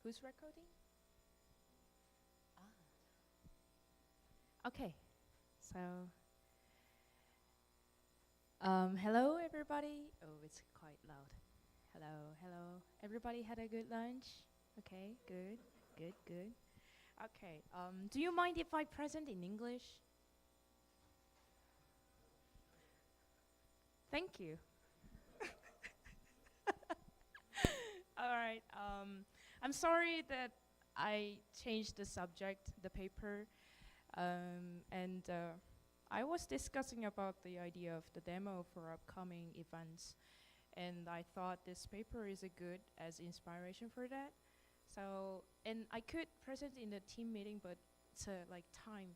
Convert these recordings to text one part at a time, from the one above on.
Who's recording? Okay, so hello everybody. Oh, it's quite loud. Hello, hello. Everybody had a good lunch? Okay, good, good, good. Okay, do you mind if I present in English? Thank you. All right, I'm sorry that I changed the subject, the paper, and I was discussing about the idea of the demo for upcoming events, and I thought this paper is a good as inspiration for that. So, and I could present in the team meeting, but it's like time,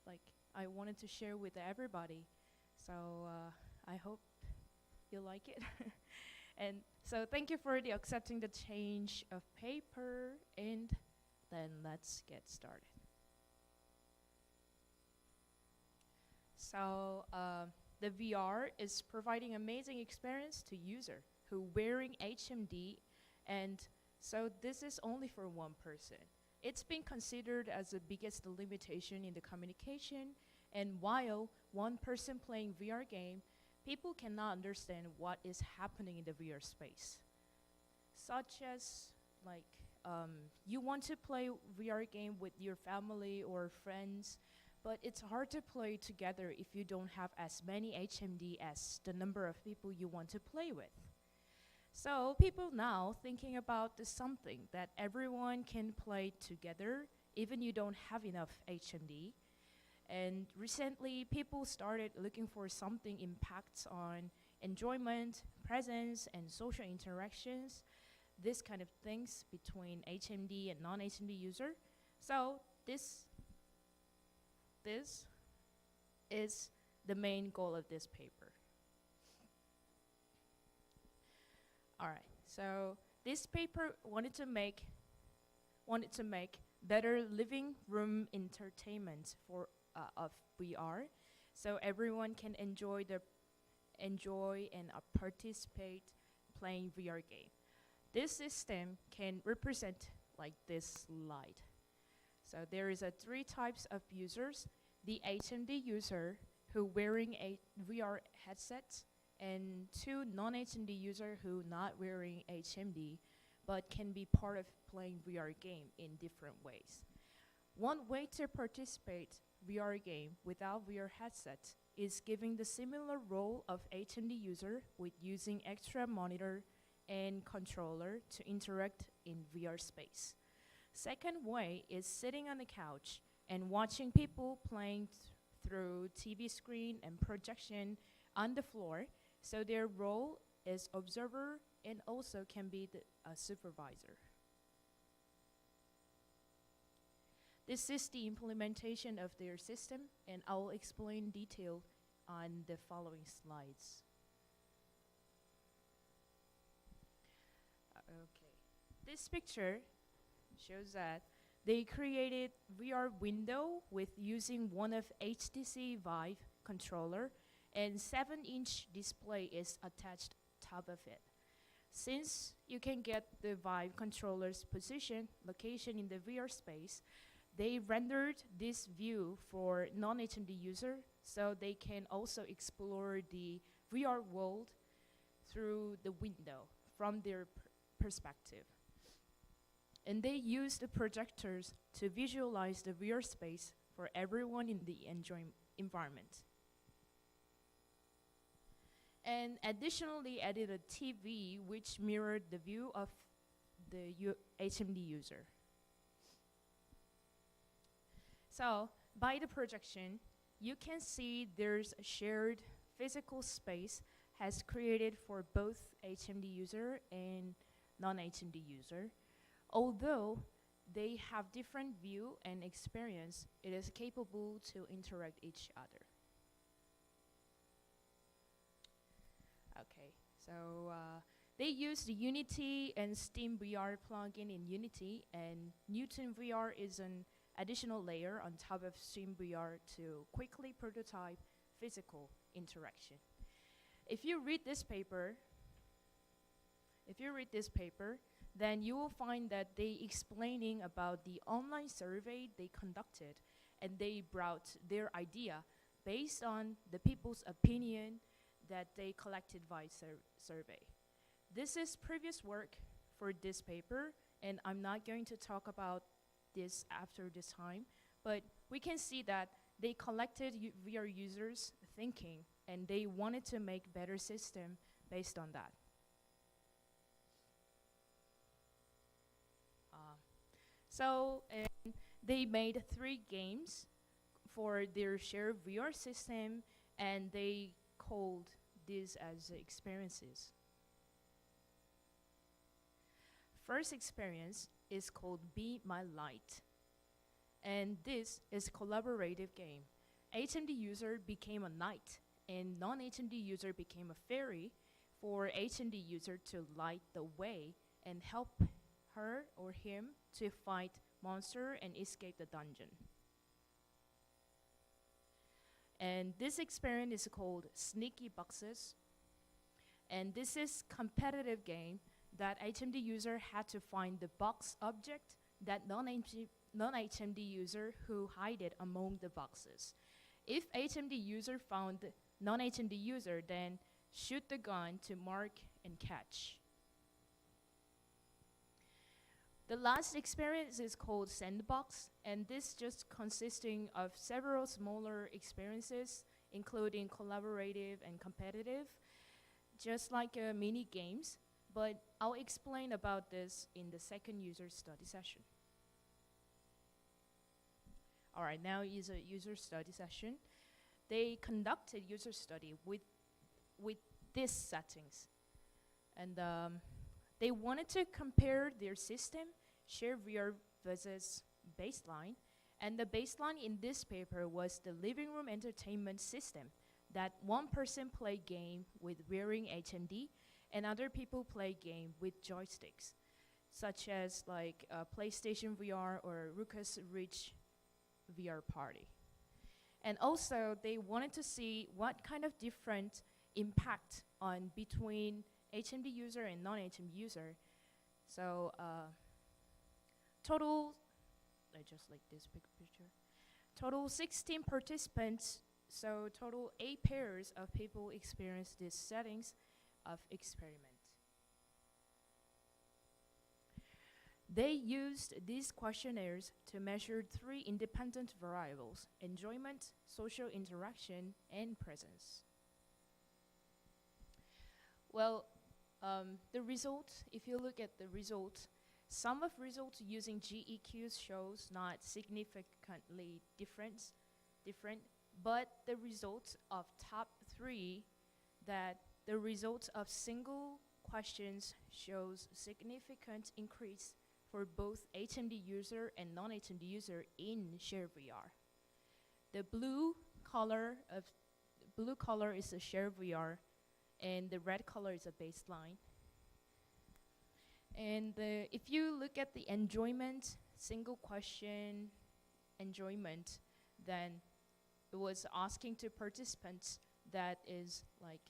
like I wanted to share with everybody. So I hope you like it. And so thank you for the accepting the change of paper, and then let's get started. So the VR is providing amazing experience to user who wearing HMD, and so this is only for one person. It's been considered as the biggest limitation in the communication, and while one person playing VR game, people cannot understand what is happening in the VR space. Such as like you want to play VR game with your family or friends, but it's hard to play together if you don't have as many HMD as the number of people you want to play with. So people now thinking about this something that everyone can play together even you don't have enough HMD. And recently people started looking for something impacts on enjoyment, presence, and social interactions, this kind of things between HMD and non-HMD user. So this is the main goal of this paper. All right, so this paper wanted to make better living room entertainment for of VR, so everyone can enjoy and participate playing VR game. This system can represent like this slide. So there is 3 types of users: the HMD user who wearing a VR headset, and 2 non-HMD user who not wearing HMD but can be part of playing VR game in different ways. One way to participate VR game without VR headset is giving the similar role of HMD user with using extra monitor and controller to interact in VR space. Second way is sitting on the couch and watching people playing through TV screen and projection on the floor, so their role is observer and also can be a supervisor. This is the implementation of their system, and I will explain detail on the following slides. Okay, this picture shows that they created VR window with using one of HTC Vive controller, and 7-inch display is attached top of it. Since you can get the Vive controller's location in the VR space, they rendered this view for non-HMD user, so they can also explore the VR world through the window from their perspective. And they use the projectors to visualize the VR space for everyone in the environment. And additionally added a TV which mirrored the view of the HMD user. So by the projection, you can see there's a shared physical space has created for both HMD user and non-HMD user. Although they have different view and experience, it is capable to interact each other. Okay, so they use the Unity and Steam VR plugin in Unity, and Newton VR is an additional layer on top of Steam VR to quickly prototype physical interaction. If you read this paper, then you will find that they explaining about the online survey they conducted, and they brought their idea based on the people's opinion that they collected via survey. This is previous work for this paper, and I'm not going to talk about this after this time, but we can see that they collected VR users' thinking, and they wanted to make better system based on that. They made 3 games for their ShareVR system, and they called these as experiences. First experience is called Be My Light, and this is a collaborative game. HMD user became a knight, and non-HMD user became a fairy for HMD user to light the way and help her or him to fight monster and escape the dungeon. And this experience is called Sneaky Boxes, and this is competitive game that HMD user had to find the box object that non-HMD user who hide it among the boxes. If HMD user found non-HMD user, then shoot the gun to mark and catch. The last experience is called Sandbox, and this just consisting of several smaller experiences, including collaborative and competitive, just like mini games, but I'll explain about this in the second user study session. All right, now is a user study session. They conducted user study with these settings, and they wanted to compare their system, ShareVR versus baseline, and the baseline in this paper was the living room entertainment system that one person play game with wearing HMD and other people play game with joysticks, such as like PlayStation VR or Ruckus Ridge VR Party. And also they wanted to see what kind of different impact on between HMD user and non-HMD user. So total, I just like this big picture. Total 16 participants, so total 8 pairs of people experienced these settings of experiment. They used these questionnaires to measure 3 independent variables: enjoyment, social interaction, and presence. Well, the result, if you look at the result, some of results using GEQs shows not significantly different, but the results of top 3, that the results of single questions shows significant increase for both HMD user and non-HMD user in ShareVR. The blue color is a ShareVR, and the red color is a baseline. And if you look at the enjoyment, single question enjoyment, then it was asking to participants that is like,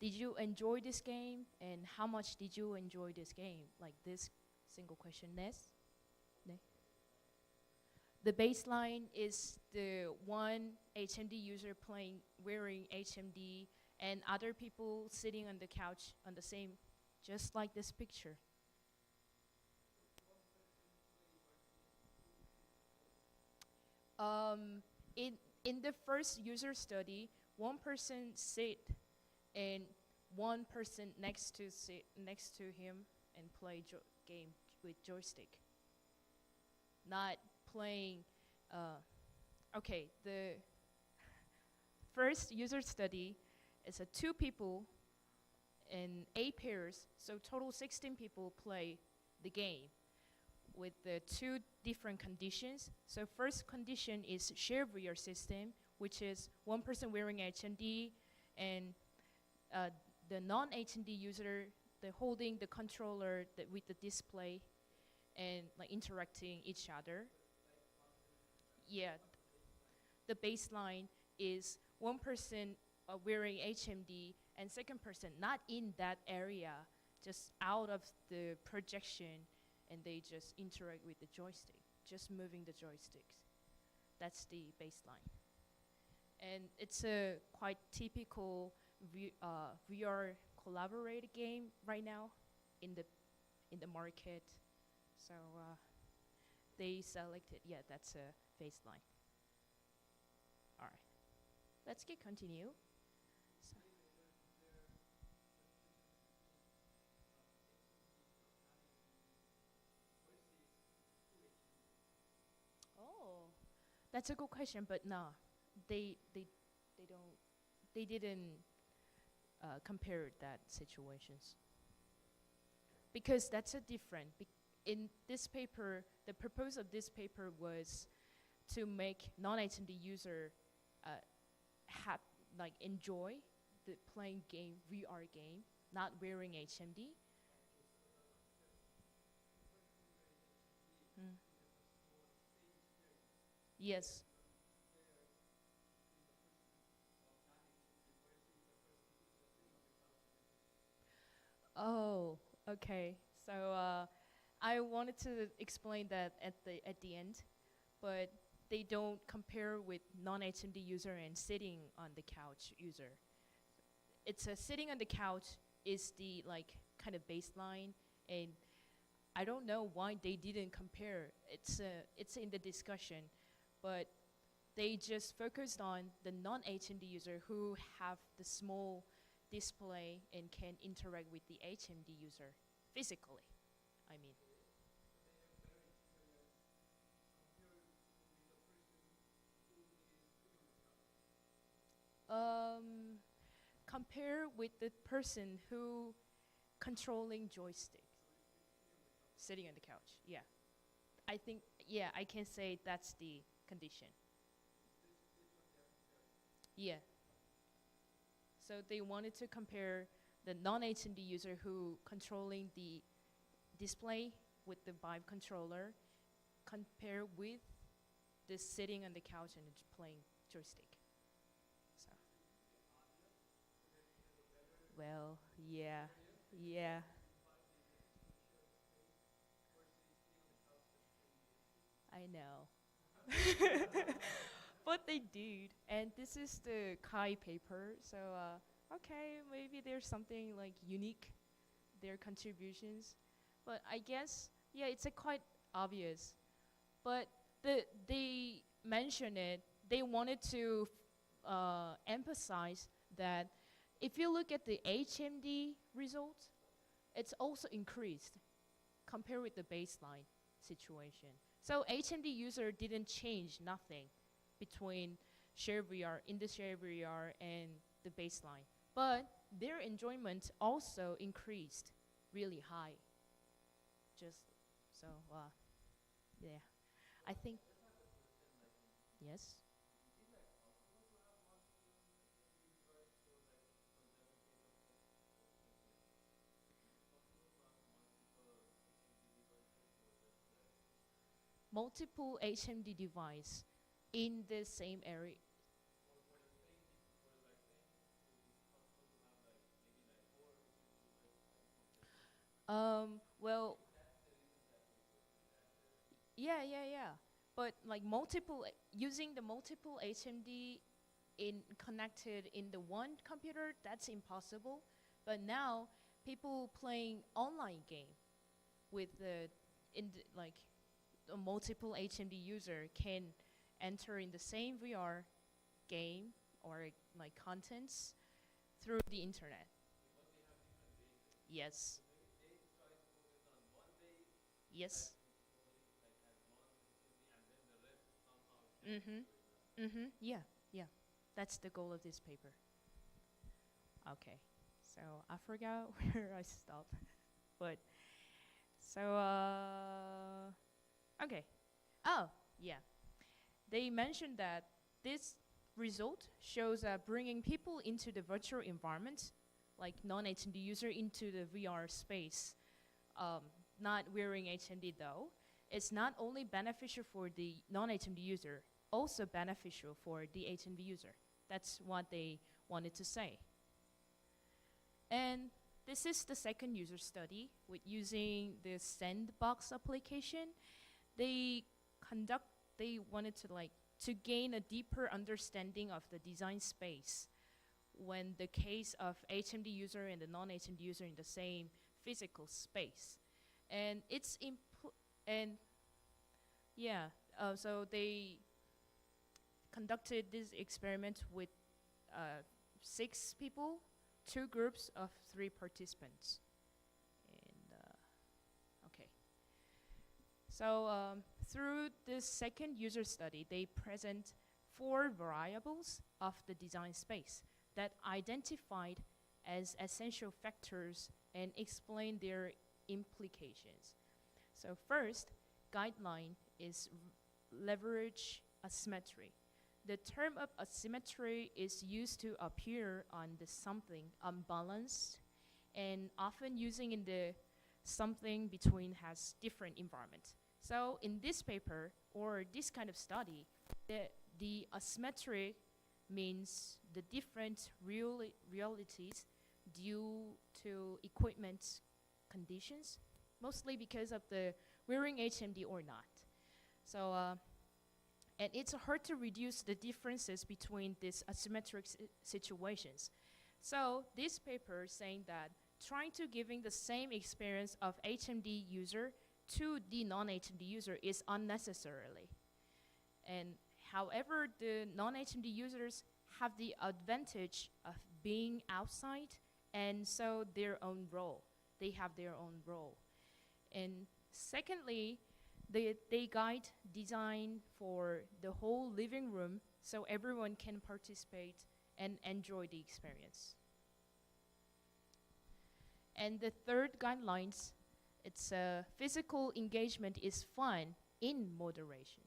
did you enjoy this game, and how much did you enjoy this game? Like this single question. The baseline is the one HMD user wearing HMD, and other people sitting on the couch on the same, just like this picture. In the first user study, one person sit and one person next to him and play game with joystick. Not playing. Okay, the first user study is 2 people and 8 pairs, so total 16 people play the game with the 2 different conditions. So first condition is ShareVR system, which is one person wearing HMD and the non-HMD user, holding the controller with the display and like interacting each other. Yeah, the baseline is one person wearing HMD and second person not in that area just out of the projection, and they just interact with the joystick, just moving the joysticks. That's the baseline. And it's a quite typical VR collaborated game right now in the market. So they selected, yeah, that's a baseline. All right, let's get continue. So oh, that's a good question, but no, they don't, they didn't compare that situations, because that's a different. In this paper, the purpose of this paper was to make non-HMD user like enjoy the playing game, VR game, not wearing HMD. Mm. Yes. Oh, okay. So I wanted to explain that at the end, but they don't compare with non-HMD user and sitting on the couch user. It's a sitting on the couch is the like kind of baseline, and I don't know why they didn't compare. It's in the discussion, but they just focused on the non-HMD user who have the small display and can interact with the HMD user physically. I mean. Um, compare with the person who controlling joystick, sitting on the couch. Yeah, I think, yeah, I can say that's the condition. Yeah. So they wanted to compare the non-HMD user who controlling the display with the Vive controller, compare with the sitting on the couch and playing joystick. So, well, yeah, yeah. I know. But they did. And this is the Kai paper. So, okay, maybe there's something like unique, their contributions. But I guess, yeah, it's a quite obvious. But they mention it, they wanted to emphasize that if you look at the HMD results, it's also increased compared with the baseline situation. So HMD user didn't change nothing between ShareVR, in the ShareVR and the baseline. But their enjoyment also increased really high. Just so, yeah. I think, yes. Multiple HMD device in the same area. Well, yeah, yeah, yeah. But like using the multiple HMD in connected in the one computer, that's impossible. But now people playing online game with like a multiple HMD user can enter in the same VR game or like contents through the internet. Yes. Yes. Mhm. Mhm. Yeah. Yeah. That's the goal of this paper. Okay. So I forgot where I stopped. But so okay. Oh, yeah. They mentioned that this result shows bringing people into the virtual environment, like non-HMD user into the VR space, um, not wearing HMD though. It's not only beneficial for the non-HMD user, also beneficial for the HMD user. That's what they wanted to say. And this is the second user study with using the Sandbox application. They wanted to gain a deeper understanding of the design space when the case of HMD user and the non-HMD user in the same physical space. And so they conducted this experiment with 6 people, 2 groups of 3 participants. And okay. So through this second user study, they present 4 variables of the design space that identified as essential factors and explain their implications. So first, guideline is leverage asymmetry. The term of asymmetry is used to appear on the something unbalanced and often using in the something between has different environment. So in this paper or this kind of study, the asymmetry means the different realities due to equipment conditions, mostly because of the wearing HMD or not. So, and it's hard to reduce the differences between these asymmetric situations. So this paper saying that trying to giving the same experience of HMD user to the non-HMD user is unnecessarily. And however, the non-HMD users have the advantage of being outside, and so their own role. They have their own role. And secondly, they guide design for the whole living room so everyone can participate and enjoy the experience. And the third guidelines, it's physical engagement is fun in moderation.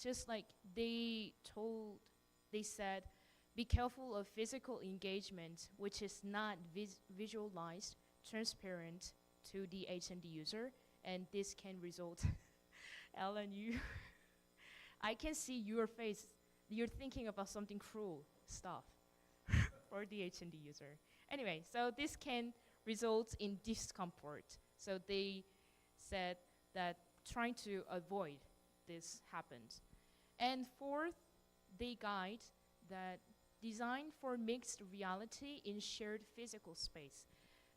Just like they said, be careful of physical engagement, which is not visualized, transparent to the HMD user, and this can result, Alan, I can see your face, you're thinking about something cruel stuff for the HMD user. Anyway, so this can result in discomfort. So they said that trying to avoid this happens. And fourth, they guide that design for mixed reality in shared physical space.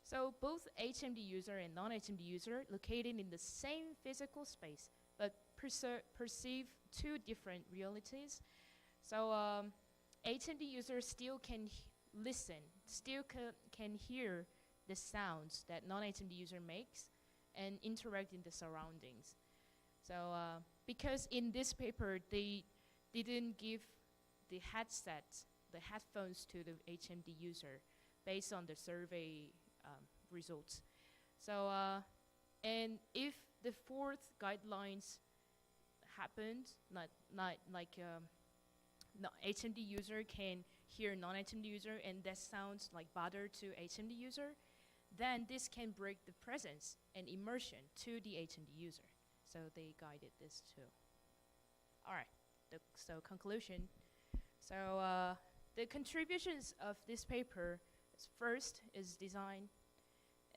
So both HMD user and non-HMD user located in the same physical space, but perceive 2 different realities. So HMD user still can listen, still can hear the sounds that non-HMD user makes and interact in the surroundings. So because in this paper, they didn't give the headphones to the HMD user based on the survey results. So, and if the 4th guidelines happened, not like HMD user can hear non-HMD user and that sounds like bother to HMD user, then this can break the presence and immersion to the HMD user. So they guided this too. All right, so conclusion. So the contributions of this paper first is design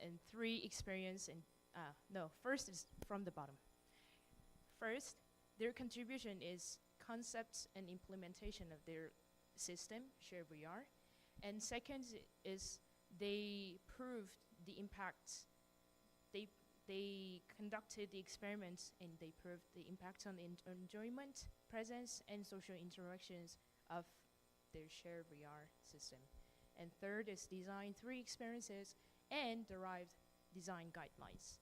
and 3 experience and, first is from the bottom. First, their contribution is concepts and implementation of their system, ShareVR. And second is they proved the impacts. They conducted the experiments and they proved the impact on enjoyment, presence, and social interactions of their ShareVR system. And third is design 3 experiences and derived design guidelines.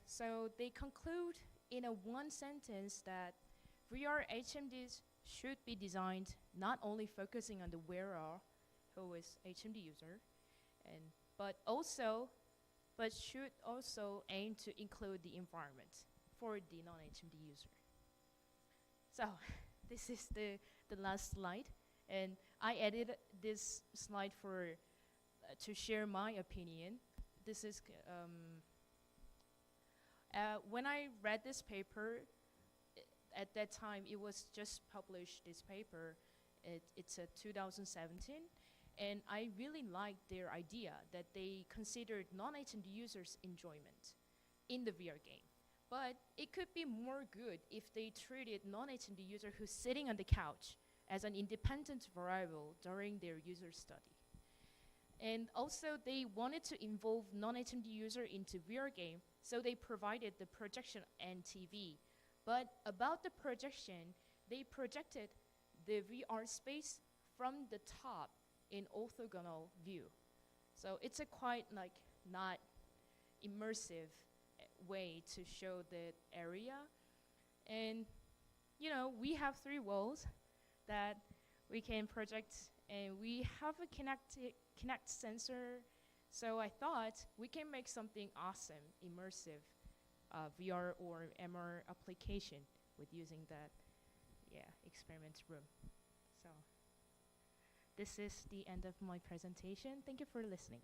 So they conclude in a 1 sentence that VR HMDs should be designed not only focusing on the wearer, who is HMD user, but should also aim to include the environment for the non-HMD user. So this is the last slide, and I edited this slide to share my opinion. This is when I read this paper, at that time it was just published, this paper. It's a 2017, And I really liked their idea that they considered non-native users' enjoyment in the VR game. But it could be more good if they treated non-native user who's sitting on the couch as an independent variable during their user study. And also they wanted to involve non-native user into VR game, so they provided the projection and TV. But about the projection, they projected the VR space from the top in orthogonal view. So it's a quite like not immersive way to show the area. And you know, we have 3 walls that we can project, and we have a Kinect sensor. So I thought we can make something awesome, immersive VR or MR application with using that experiment room. So this is the end of my presentation. Thank you for listening.